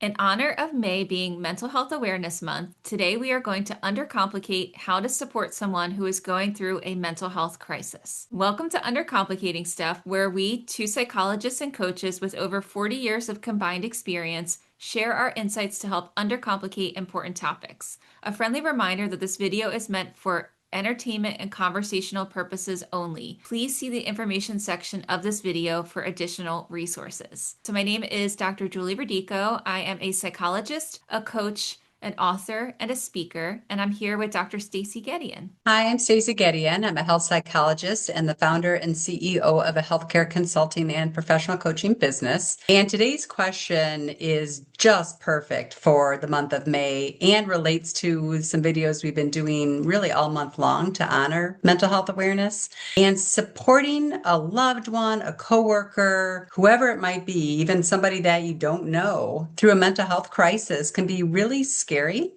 In honor of May being Mental Health Awareness Month, today we are going to undercomplicate how to support someone who is going through a mental health crisis. Welcome to Undercomplicating Stuff, where we, two psychologists and coaches with over 40 years of combined experience, share our insights to help undercomplicate important topics. A friendly reminder that this video is meant for entertainment and conversational purposes only. Please see the information section of this video for additional resources. So my name is Dr. Julie Radico. I am a psychologist, a coach, an author, and a speaker, and I'm here with Dr. Stacey Gedeon. Hi, I'm Stacey Gedeon. I'm a health psychologist and the founder and CEO of a healthcare consulting and professional coaching business. And today's question is just perfect for the month of May and relates to some videos we've been doing really all month long to honor mental health awareness. And supporting a loved one, a coworker, whoever it might be, even somebody that you don't know through a mental health crisis can be really scary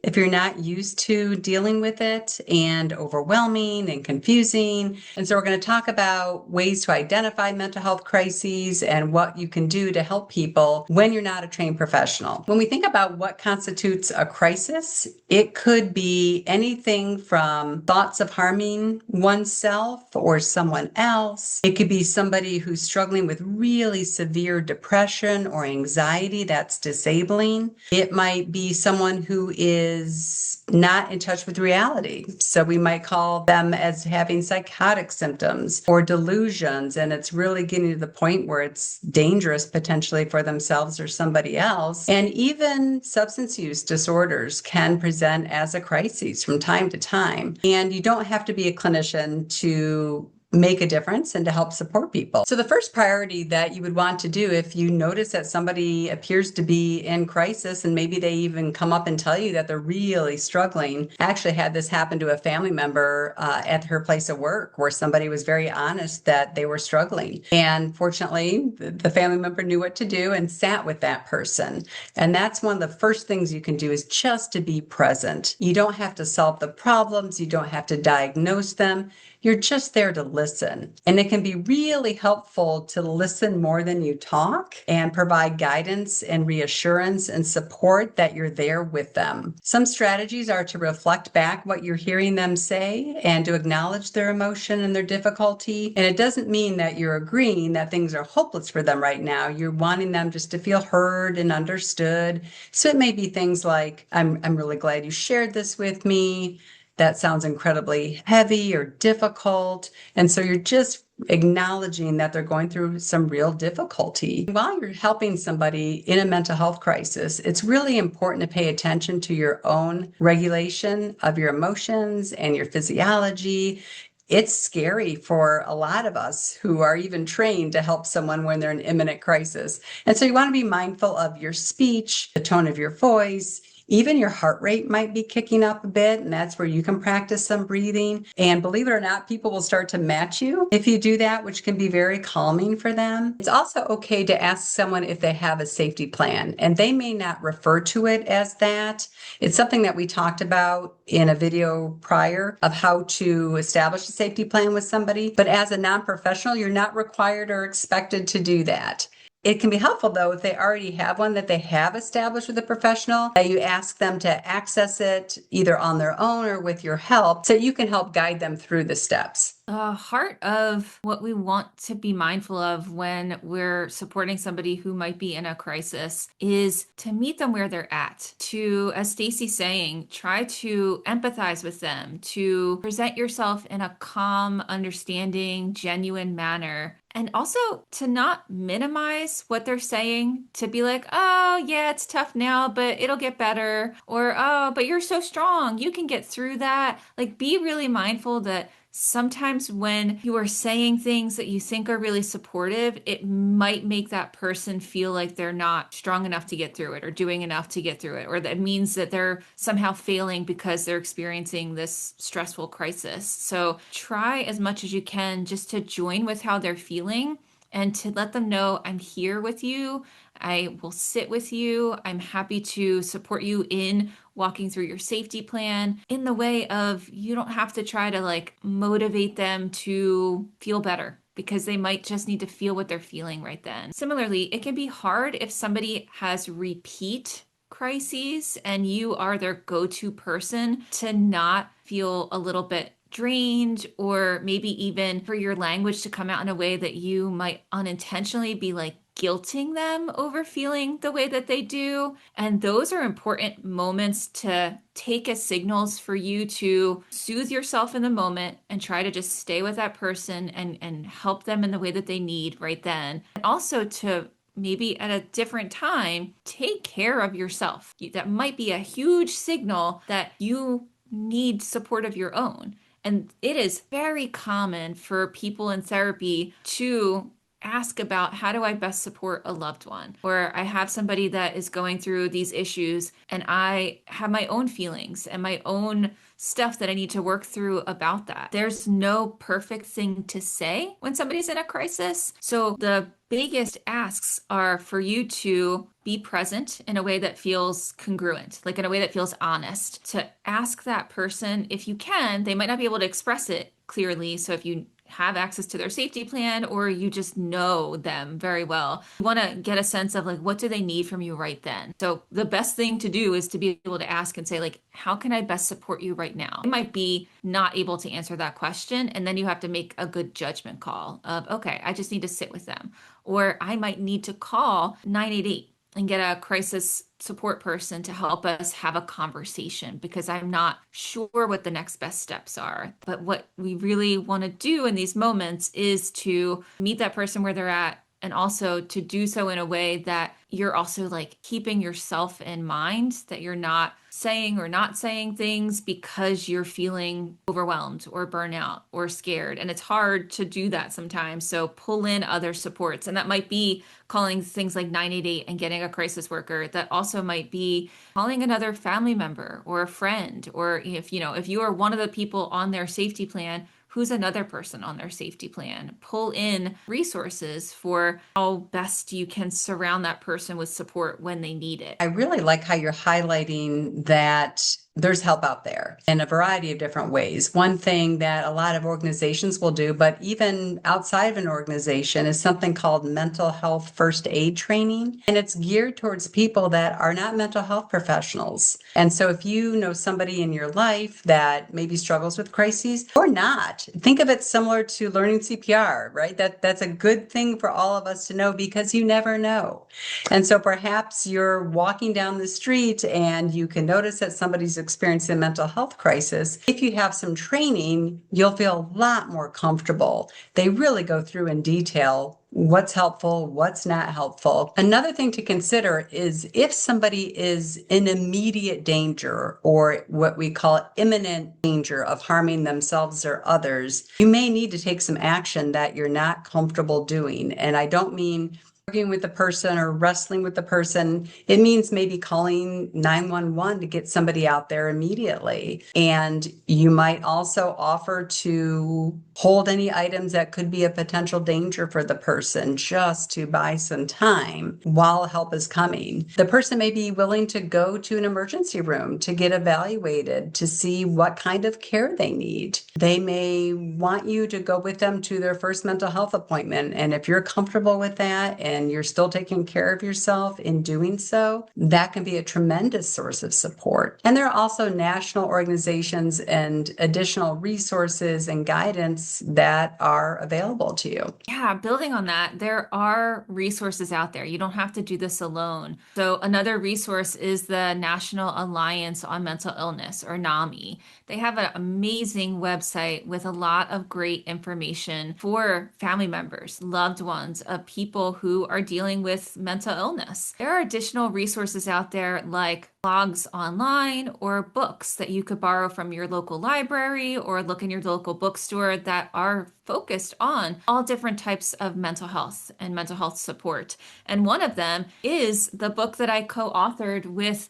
if you're not used to dealing with it and overwhelming and confusing. And so we're going to talk about ways to identify mental health crises and what you can do to help people when you're not a trained professional. When we think about what constitutes a crisis, it could be anything from thoughts of harming oneself or someone else. It could be somebody who's struggling with really severe depression or anxiety that's disabling. It might be someone who is not in touch with reality. So we might call them as having psychotic symptoms or delusions, and it's really getting to the point where it's dangerous potentially for themselves or somebody else. And even substance use disorders can present as a crisis from time to time. And you don't have to be a clinician to make a difference and to help support people. So the first priority that you would want to do if you notice that somebody appears to be in crisis, and maybe they even come up and tell you that they're really struggling. I actually had this happen to a family member at her place of work, where somebody was very honest that they were struggling. And fortunately, the family member knew what to do and sat with that person. And that's one of the first things you can do, is just to be present. You don't have to solve the problems. You don't have to diagnose them. You're just there to listen. And it can be really helpful to listen more than you talk and provide guidance and reassurance and support that you're there with them. Some strategies are to reflect back what you're hearing them say and to acknowledge their emotion and their difficulty. And it doesn't mean that you're agreeing that things are hopeless for them right now. You're wanting them just to feel heard and understood. So it may be things like, I'm really glad you shared this with me. That sounds incredibly heavy or difficult. And so you're just acknowledging that they're going through some real difficulty. While you're helping somebody in a mental health crisis, it's really important to pay attention to your own regulation of your emotions and your physiology. It's scary for a lot of us who are even trained to help someone when they're in imminent crisis. And so you want to be mindful of your speech, the tone of your voice. Even your heart rate might be kicking up a bit, and that's where you can practice some breathing. And believe it or not, people will start to match you if you do that, which can be very calming for them. It's also okay to ask someone if they have a safety plan, and they may not refer to it as that. It's something that we talked about in a video prior of how to establish a safety plan with somebody. But as a non-professional, you're not required or expected to do that. It can be helpful, though, if they already have one that they have established with a professional, that you ask them to access it either on their own or with your help, so you can help guide them through the steps. Heart of what we want to be mindful of when we're supporting somebody who might be in a crisis is to meet them where they're at. To, as Stacey's saying, try to empathize with them, to present yourself in a calm, understanding, genuine manner. And also to not minimize what they're saying, to be like, oh, yeah, it's tough now, but it'll get better. Or, oh, but you're so strong. You can get through that. Like, be really mindful that sometimes when you are saying things that you think are really supportive, it might make that person feel like they're not strong enough to get through it or doing enough to get through it, or that means that they're somehow failing because they're experiencing this stressful crisis. So try as much as you can just to join with how they're feeling and to let them know, I'm here with you. I will sit with you. I'm happy to support you in walking through your safety plan in the way of you don't have to try to like motivate them to feel better, because they might just need to feel what they're feeling right then. Similarly, it can be hard if somebody has repeat crises and you are their go-to person, to not feel a little bit drained, or maybe even for your language to come out in a way that you might unintentionally be like guilting them over feeling the way that they do. And those are important moments to take as signals for you to soothe yourself in the moment and try to just stay with that person and help them in the way that they need right then. And also to maybe at a different time, take care of yourself. That might be a huge signal that you need support of your own. And it is very common for people in therapy to ask about, how do I best support a loved one? Or I have somebody that is going through these issues and I have my own feelings and my own stuff that I need to work through about that. There's no perfect thing to say when somebody's in a crisis. So the biggest asks are for you to be present in a way that feels congruent, like in a way that feels honest, to ask that person if you can. They might not be able to express it clearly. So if you have access to their safety plan or you just know them very well, you want to get a sense of like, what do they need from you right then? So the best thing to do is to be able to ask and say like, how can I best support you right now? You might be not able to answer that question, and then you have to make a good judgment call of, okay, I just need to sit with them, or I might need to call 988 and get a crisis support person to help us have a conversation because I'm not sure what the next best steps are. But what we really want to do in these moments is to meet that person where they're at, and also to do so in a way that you're also like keeping yourself in mind, that you're not saying or not saying things because you're feeling overwhelmed or burnout or scared. And it's hard to do that sometimes. So pull in other supports. And that might be calling things like 988 and getting a crisis worker. That also might be calling another family member or a friend, or if you are one of the people on their safety plan, who's another person on their safety plan. Pull in resources for how best you can surround that person with support when they need it. I really like how you're highlighting that there's help out there in a variety of different ways. One thing that a lot of organizations will do, but even outside of an organization, is something called mental health first aid training. And it's geared towards people that are not mental health professionals. And so if you know somebody in your life that maybe struggles with crises or not, think of it similar to learning CPR, right? That's a good thing for all of us to know, because you never know. And so perhaps you're walking down the street and you can notice that somebody's experiencing a mental health crisis. If you have some training, you'll feel a lot more comfortable. They really go through in detail what's helpful, what's not helpful. Another thing to consider is if somebody is in immediate danger, or what we call imminent danger of harming themselves or others, you may need to take some action that you're not comfortable doing. And I don't mean arguing with the person or wrestling with the person. It means maybe calling 911 to get somebody out there immediately. And you might also offer to hold any items that could be a potential danger for the person, just to buy some time while help is coming. The person may be willing to go to an emergency room to get evaluated to see what kind of care they need. They may want you to go with them to their first mental health appointment. And if you're comfortable with that and you're still taking care of yourself in doing so, that can be a tremendous source of support. And there are also national organizations and additional resources and guidance that are available to you. Yeah, building on that, there are resources out there. You don't have to do this alone. So, another resource is the National Alliance on Mental Illness, or NAMI. They have an amazing website with a lot of great information for family members, loved ones of people who are dealing with mental illness. There are additional resources out there like blogs online or books that you could borrow from your local library or look in your local bookstore that are focused on all different types of mental health and mental health support. And one of them is the book that I co-authored with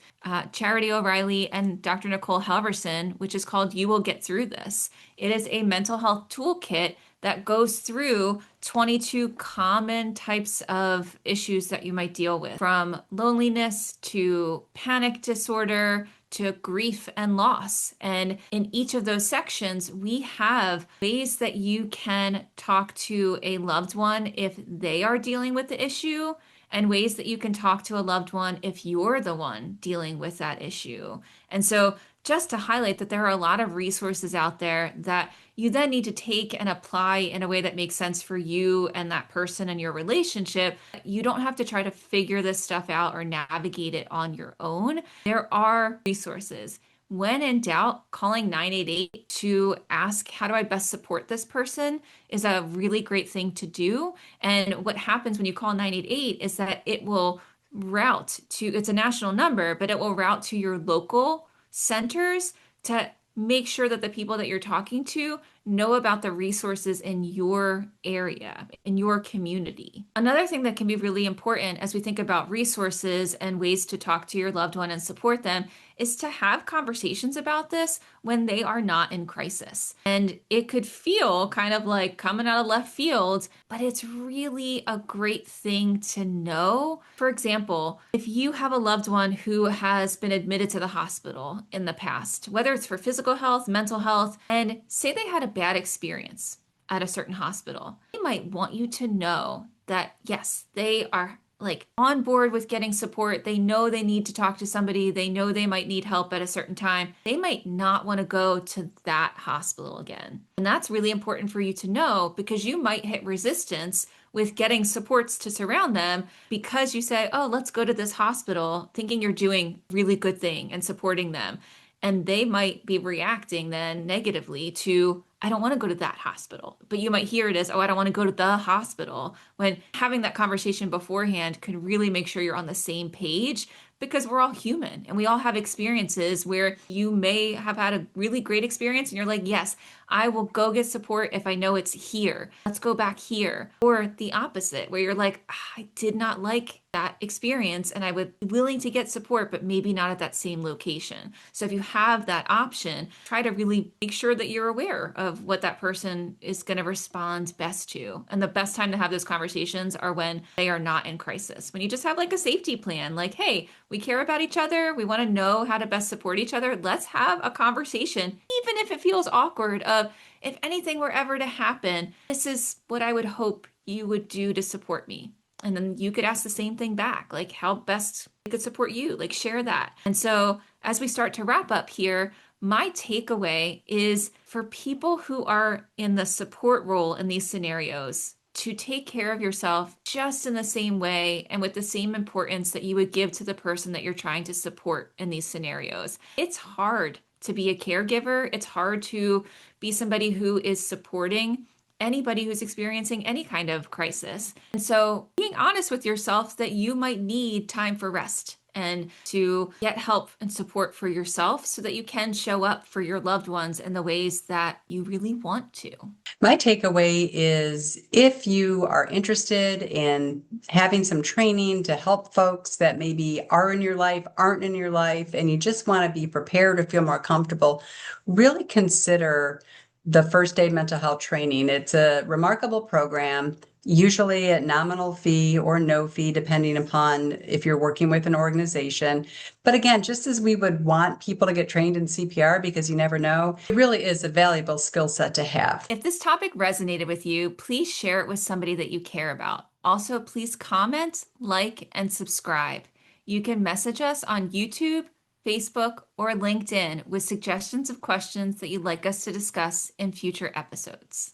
Charity O'Reilly and Dr. Nicole Halverson, which is called You Will Get Through This. It is a mental health toolkit that goes through 22 common types of issues that you might deal with, from loneliness to panic disorder to grief and loss. And in each of those sections, we have ways that you can talk to a loved one if they are dealing with the issue, and ways that you can talk to a loved one if you're the one dealing with that issue. And so, just to highlight that there are a lot of resources out there that you then need to take and apply in a way that makes sense for you and that person and your relationship. You don't have to try to figure this stuff out or navigate it on your own. There are resources. When in doubt, calling 988 to ask, how do I best support this person, is a really great thing to do. And what happens when you call 988 is that it will route to, it's a national number, but it will route to your local centers to make sure that the people that you're talking to know about the resources in your area, in your community. Another thing that can be really important as we think about resources and ways to talk to your loved one and support them is to have conversations about this when they are not in crisis. And it could feel kind of like coming out of left field, but it's really a great thing to know. For example, if you have a loved one who has been admitted to the hospital in the past, whether it's for physical health, mental health, and say they had a bad experience at a certain hospital, they might want you to know that yes, they are like on board with getting support. They know they need to talk to somebody. They know they might need help at a certain time. They might not want to go to that hospital again. And that's really important for you to know because you might hit resistance with getting supports to surround them because you say, oh, let's go to this hospital, thinking you're doing really good thing and supporting them. And they might be reacting then negatively to, I don't want to go to that hospital. But you might hear it as, oh, I don't want to go to the hospital. When having that conversation beforehand could really make sure you're on the same page because we're all human and we all have experiences where you may have had a really great experience and you're like, yes, I will go get support if I know it's here. Let's go back here. Or the opposite, where you're like, I did not like that experience and I would be willing to get support, but maybe not at that same location. So if you have that option, try to really make sure that you're aware of what that person is going to respond best to. And the best time to have those conversations are when they are not in crisis. When you just have like a safety plan, like, hey, we care about each other. We want to know how to best support each other. Let's have a conversation, even if it feels awkward, of if anything were ever to happen, this is what I would hope you would do to support me. And then you could ask the same thing back, like how best I could support you, like share that. And so as we start to wrap up here, my takeaway is for people who are in the support role in these scenarios to take care of yourself just in the same way and with the same importance that you would give to the person that you're trying to support in these scenarios. It's hard to be a caregiver. It's hard to be somebody who is supporting anybody who's experiencing any kind of crisis. And so being honest with yourself that you might need time for rest and to get help and support for yourself so that you can show up for your loved ones in the ways that you really want to. My takeaway is if you are interested in having some training to help folks that maybe are in your life, aren't in your life, and you just want to be prepared or feel more comfortable, really consider the First Aid Mental Health Training. It's a remarkable program, usually at nominal fee or no fee, depending upon if you're working with an organization. But again, just as we would want people to get trained in CPR because you never know, it really is a valuable skill set to have. If this topic resonated with you, please share it with somebody that you care about. Also, please comment, like, and subscribe. You can message us on YouTube, Facebook, or LinkedIn with suggestions of questions that you'd like us to discuss in future episodes.